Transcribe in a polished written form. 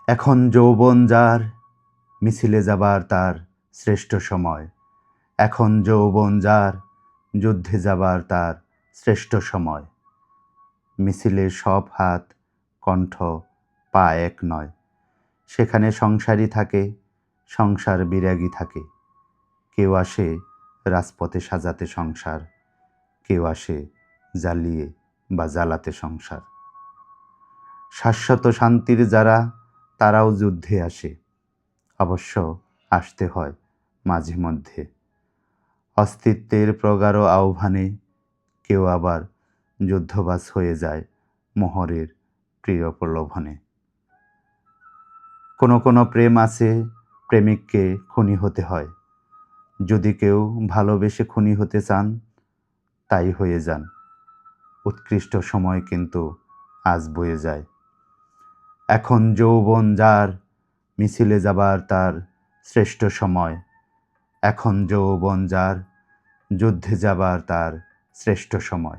এখন যৌবন যার, মিছিলে যাবার তার শ্রেষ্ঠ সময়। এখন যৌবন যার, যুদ্ধে যাবার তার শ্রেষ্ঠ সময়। মিছিলের সব হাত, কণ্ঠ, পা এক নয়। সেখানে সংসারী থাকে, সংসার বিরাগী থাকে। কেউ আসে রাজপথে সাজাতে সংসার, কেউ আসে জ্বালিয়ে বা জ্বালাতে সংসার। শাশ্বত শান্তির যারা, তারাও যুদ্ধে আসে। অবশ্য আসতে হয় মাঝে মধ্যে। অস্তিত্বের প্রগাঢ় আহ্বানে কেউ আবার যুদ্ধবাজ হয়ে যায় মোহরের প্রিয় প্রলোভনে। কোনো কোনো প্রেম আছে, প্রেমিককে খুনি হতে হয়। যদি কেউ ভালোবেসে খুনি হতে চান, তাই হয়ে যান। উৎকৃষ্ট সময় কিন্তু আজ বয়ে যায়। এখন যৌবন যার, মিছিলে যাবার তার শ্রেষ্ঠ সময়। এখন যৌবন যার, যুদ্ধে যাবার তার শ্রেষ্ঠ সময়।